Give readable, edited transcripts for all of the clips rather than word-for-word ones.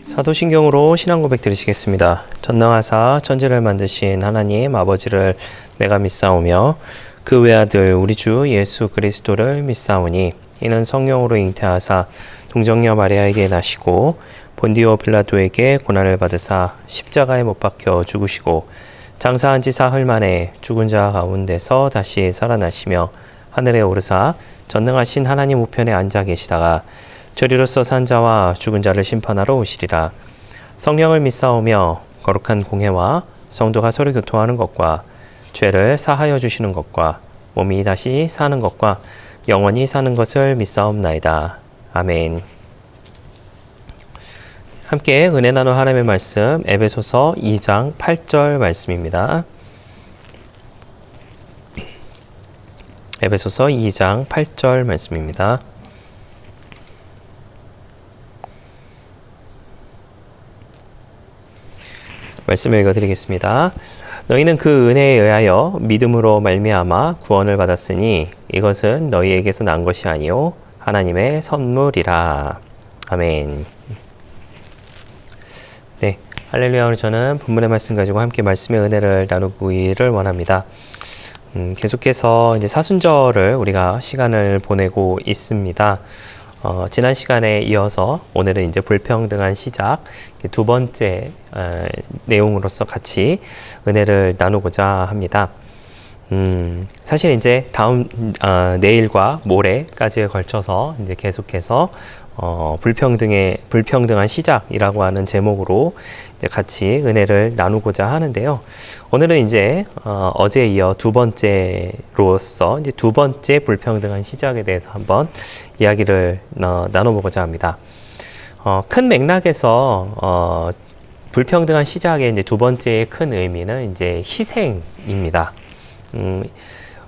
사도신경으로 신앙 고백 드리시겠습니다. 전능하사 천지를 만드신 하나님 아버지를 내가 믿사오며 그 외아들 우리 주 예수 그리스도를 믿사오니 이는 성령으로 잉태하사 동정녀 마리아에게 나시고 본디오 빌라도에게 고난을 받으사 십자가에 못 박혀 죽으시고 장사한 지 사흘 만에 죽은 자 가운데서 다시 살아나시며 하늘에 오르사 전능하신 하나님 우편에 앉아 계시다가 저리로서 산 자와 죽은 자를 심판하러 오시리라. 성령을 믿사오며 거룩한 공회와 성도가 서로 교통하는 것과 죄를 사하여 주시는 것과 몸이 다시 사는 것과 영원히 사는 것을 믿사옵나이다. 아멘. 함께 은혜 나누 하나님의 말씀 에베소서 2장 8절 말씀입니다. 에베소서 2장 8절 말씀입니다. 말씀을 읽어드리겠습니다. 너희는 그 은혜에 의하여 믿음으로 말미암아 구원을 받았으니 이것은 너희에게서 난 것이 아니요 하나님의 선물이라. 아멘. 네, 할렐루야. 오늘 저는 본문의 말씀 가지고 함께 말씀의 은혜를 나누기를 원합니다. 계속해서 이제 사순절을 우리가 시간을 보내고 있습니다. 지난 시간에 이어서 오늘은 이제 불평등한 시작 두 번째 내용으로서 같이 은혜를 나누고자 합니다. 사실 이제 다음 내일과 모레까지에 걸쳐서 이제 계속해서 불평등한 시작이라고 하는 제목으로 이제 같이 은혜를 나누고자 하는데요. 오늘은 이제 어제에 이어 두 번째로서 이제 두 번째 불평등한 시작에 대해서 한번 이야기를 나눠보고자 합니다. 큰 맥락에서 불평등한 시작의 이제 두 번째의 큰 의미는 이제 희생입니다.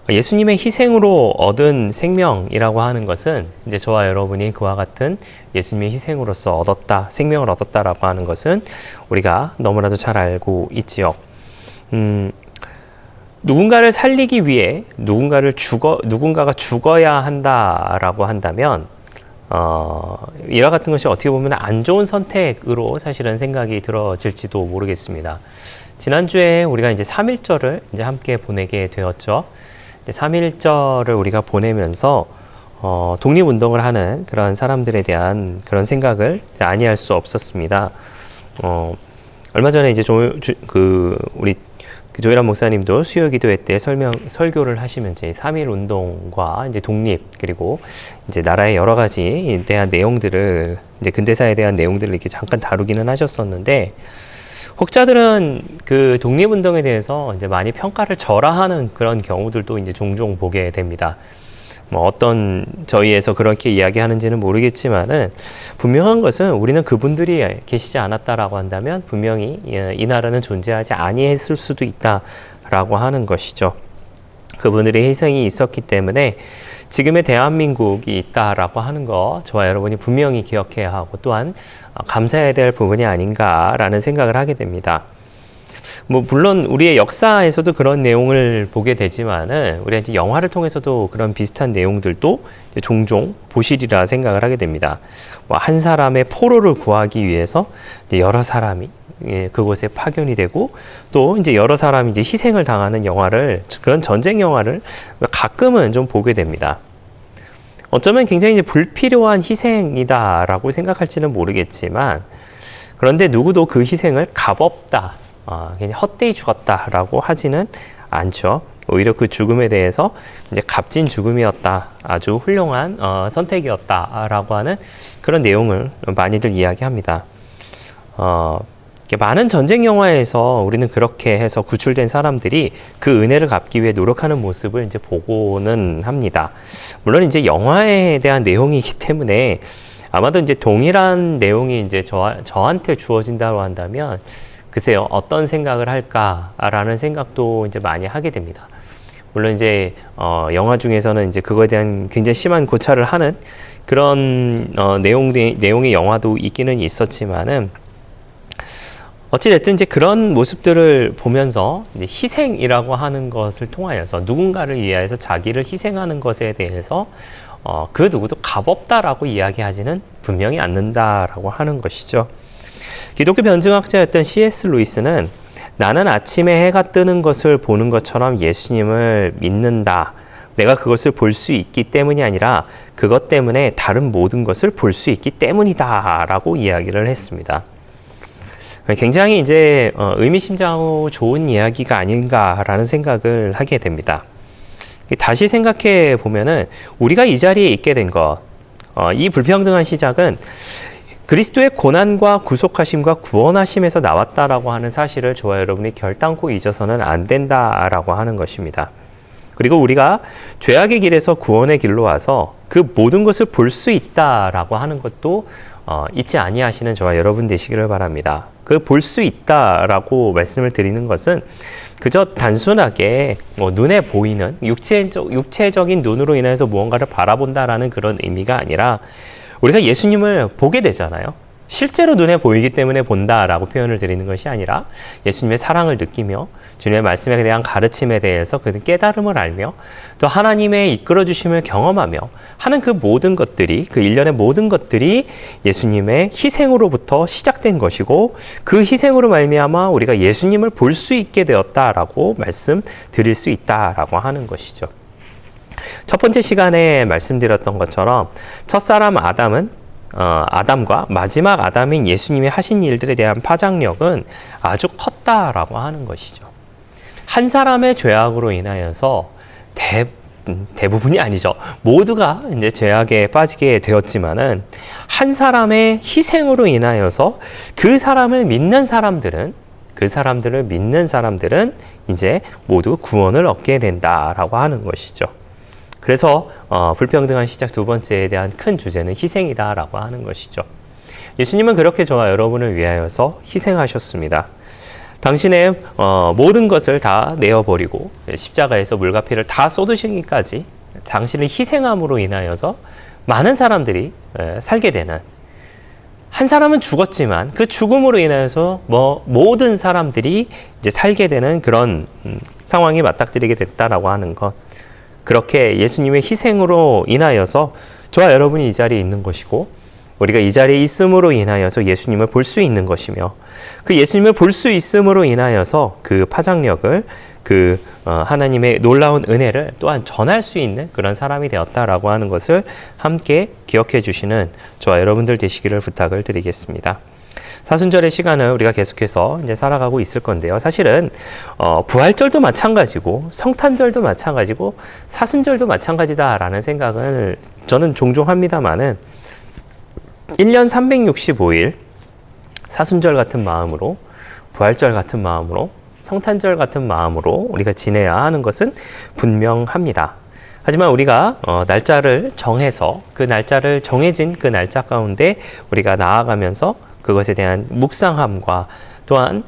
예수님의 희생으로 얻은 생명이라고 하는 것은 이제 저와 여러분이 그와 같은 예수님의 희생으로서 얻었다, 생명을 얻었다라고 하는 것은 우리가 너무나도 잘 알고 있지요. 누군가를 살리기 위해 누군가가 죽어야 한다라고 한다면 이와 같은 것이 어떻게 보면 안 좋은 선택으로 사실은 생각이 들어질지도 모르겠습니다. 지난주에 우리가 이제 3.1절을 이제 함께 보내게 되었죠. 3.1절을 우리가 보내면서 독립운동을 하는 그런 사람들에 대한 그런 생각을 아니할 수 없었습니다. 얼마 전에 이제 우리 조일환 목사님도 수요기도회 때 설교를 하시면서 3.1 운동과 이제 독립 그리고 이제 나라의 여러 가지에 대한 내용들을 이제 근대사에 대한 내용들을 이렇게 잠깐 다루기는 하셨었는데 혹자들은 그 독립운동에 대해서 이제 많이 평가를 절하하는 그런 경우들도 이제 종종 보게 됩니다. 어떤 저희에서 그렇게 이야기하는지는 모르겠지만은 분명한 것은 우리는 그분들이 계시지 않았다라고 한다면 분명히 이 나라는 존재하지 아니했을 수도 있다라고 하는 것이죠. 그분들의 희생이 있었기 때문에 지금의 대한민국이 있다라고 하는 거 저와 여러분이 분명히 기억해야 하고 또한 감사해야 될 부분이 아닌가라는 생각을 하게 됩니다. 물론 우리의 역사에서도 그런 내용을 보게 되지만은 우리가 이제 영화를 통해서도 그런 비슷한 내용들도 종종 보시리라 생각을 하게 됩니다. 한 사람의 포로를 구하기 위해서 여러 사람이 그곳에 파견이 되고 또 이제 여러 사람이 이제 희생을 당하는 그런 전쟁 영화를 가끔은 좀 보게 됩니다. 어쩌면 굉장히 이제 불필요한 희생이다라고 생각할지는 모르겠지만 그런데 누구도 그 희생을 값없다, 그냥 헛되이 죽었다라고 하지는 않죠. 오히려 그 죽음에 대해서 이제 값진 죽음이었다, 아주 훌륭한 선택이었다라고 하는 그런 내용을 많이들 이야기합니다. 많은 전쟁 영화에서 우리는 그렇게 해서 구출된 사람들이 그 은혜를 갚기 위해 노력하는 모습을 이제 보고는 합니다. 물론 이제 영화에 대한 내용이기 때문에 아마도 이제 동일한 내용이 이제 저한테 주어진다고 한다면 글쎄요, 어떤 생각을 할까라는 생각도 이제 많이 하게 됩니다. 물론 이제 영화 중에서는 이제 그거에 대한 굉장히 심한 고찰을 하는 그런 내용의 영화도 있기는 있었지만은 어찌됐든 이제 그런 모습들을 보면서 이제 희생이라고 하는 것을 통하여서 누군가를 위하여서 자기를 희생하는 것에 대해서 그 누구도 값없다라고 이야기하지는 분명히 않는다라고 하는 것이죠. 기독교 변증학자였던 C.S. 루이스는 나는 아침에 해가 뜨는 것을 보는 것처럼 예수님을 믿는다. 내가 그것을 볼 수 있기 때문이 아니라 그것 때문에 다른 모든 것을 볼 수 있기 때문이다 라고 이야기를 했습니다. 굉장히 이제 의미심장하고 좋은 이야기가 아닌가라는 생각을 하게 됩니다. 다시 생각해 보면은 우리가 이 자리에 있게 된 것, 이 불평등한 시작은 그리스도의 고난과 구속하심과 구원하심에서 나왔다라고 하는 사실을 저와 여러분이 결단코 잊어서는 안 된다라고 하는 것입니다. 그리고 우리가 죄악의 길에서 구원의 길로 와서 그 모든 것을 볼 수 있다라고 하는 것도 잊지 아니하시는 저와 여러분 되시기를 바랍니다. 그 볼 수 있다라고 말씀을 드리는 것은 그저 단순하게 눈에 보이는 육체적인 눈으로 인해서 무언가를 바라본다라는 그런 의미가 아니라 우리가 예수님을 보게 되잖아요. 실제로 눈에 보이기 때문에 본다라고 표현을 드리는 것이 아니라 예수님의 사랑을 느끼며 주님의 말씀에 대한 가르침에 대해서 그 깨달음을 알며 또 하나님의 이끌어 주심을 경험하며 하는 그 모든 것들이, 그 일련의 모든 것들이 예수님의 희생으로부터 시작된 것이고 그 희생으로 말미암아 우리가 예수님을 볼 수 있게 되었다라고 말씀드릴 수 있다라고 하는 것이죠. 첫 번째 시간에 말씀드렸던 것처럼 첫사람 아담과 마지막 아담인 예수님이 하신 일들에 대한 파장력은 아주 컸다라고 하는 것이죠. 한 사람의 죄악으로 인하여서 대부분이 아니죠. 모두가 이제 죄악에 빠지게 되었지만은 한 사람의 희생으로 인하여서 그 사람을 믿는 사람들은 이제 모두 구원을 얻게 된다라고 하는 것이죠. 그래서 불평등한 시작 두 번째에 대한 큰 주제는 희생이다라고 하는 것이죠. 예수님은 그렇게 저와 여러분을 위하여서 희생하셨습니다. 당신의 모든 것을 다 내어버리고 십자가에서 물과 피를 다 쏟으시기까지 당신을 희생함으로 인하여서 많은 사람들이 살게 되는, 한 사람은 죽었지만 그 죽음으로 인하여서 모든 사람들이 이제 살게 되는 그런 상황이 맞닥뜨리게 됐다라고 하는 것. 그렇게 예수님의 희생으로 인하여서 저와 여러분이 이 자리에 있는 것이고 우리가 이 자리에 있음으로 인하여서 예수님을 볼 수 있는 것이며 그 예수님을 볼 수 있음으로 인하여서 그 파장력을 하나님의 놀라운 은혜를 또한 전할 수 있는 그런 사람이 되었다라고 하는 것을 함께 기억해 주시는 저와 여러분들 되시기를 부탁을 드리겠습니다. 사순절의 시간을 우리가 계속해서 이제 살아가고 있을 건데요. 사실은 부활절도 마찬가지고 성탄절도 마찬가지고 사순절도 마찬가지다라는 생각을 저는 종종 합니다만은 1년 365일 사순절 같은 마음으로, 부활절 같은 마음으로, 성탄절 같은 마음으로 우리가 지내야 하는 것은 분명합니다. 하지만 우리가 날짜를 정해서 그 날짜를 정해진 그 날짜 가운데 우리가 나아가면서 그것에 대한 묵상함과 또한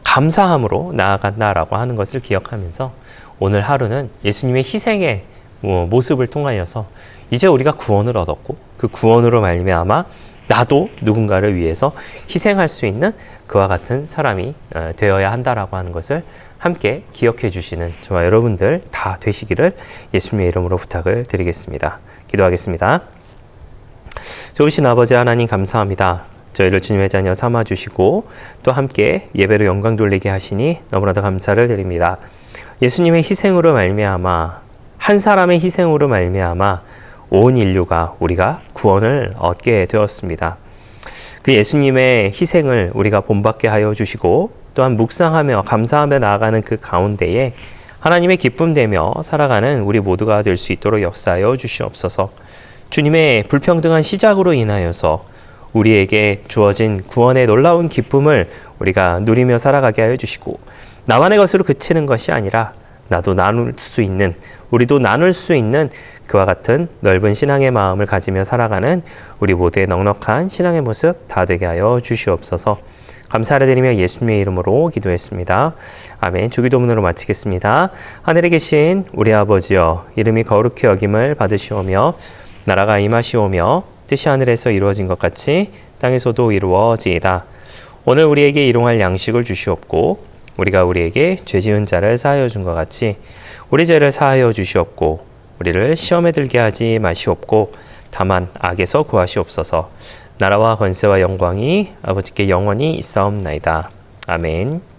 감사함으로 나아간다라고 하는 것을 기억하면서 오늘 하루는 예수님의 희생의 모습을 통하여서 이제 우리가 구원을 얻었고 그 구원으로 말미암아 나도 누군가를 위해서 희생할 수 있는 그와 같은 사람이 되어야 한다라고 하는 것을 함께 기억해 주시는 저와 여러분들 다 되시기를 예수님의 이름으로 부탁을 드리겠습니다. 기도하겠습니다. 좋으신 아버지 하나님 감사합니다. 저희를 주님의 자녀 삼아주시고 또 함께 예배로 영광 돌리게 하시니 너무나도 감사를 드립니다. 예수님의 희생으로 말미암아, 한 사람의 희생으로 말미암아 온 인류가 우리가 구원을 얻게 되었습니다. 그 예수님의 희생을 우리가 본받게 하여 주시고 또한 묵상하며 감사하며 나아가는 그 가운데에 하나님의 기쁨 되며 살아가는 우리 모두가 될 수 있도록 역사하여 주시옵소서. 주님의 불평등한 시작으로 인하여서 우리에게 주어진 구원의 놀라운 기쁨을 우리가 누리며 살아가게 하여 주시고 나만의 것으로 그치는 것이 아니라 나도 나눌 수 있는, 우리도 나눌 수 있는 그와 같은 넓은 신앙의 마음을 가지며 살아가는 우리 모두의 넉넉한 신앙의 모습 다 되게 하여 주시옵소서. 감사를 드리며 예수님의 이름으로 기도했습니다. 아멘. 주기도문으로 마치겠습니다. 하늘에 계신 우리 아버지여, 이름이 거룩히 여김을 받으시오며 나라가 임하시오며 뜻이 하늘에서 이루어진 것 같이 땅에서도 이루어지이다. 오늘 우리에게 일용할 양식을 주시옵고 우리가 우리에게 죄 지은 자를 사하여 준 것 같이 우리 죄를 사하여 주시옵고 우리를 시험에 들게 하지 마시옵고 다만 악에서 구하시옵소서. 나라와 권세와 영광이 아버지께 영원히 있사옵나이다. 아멘.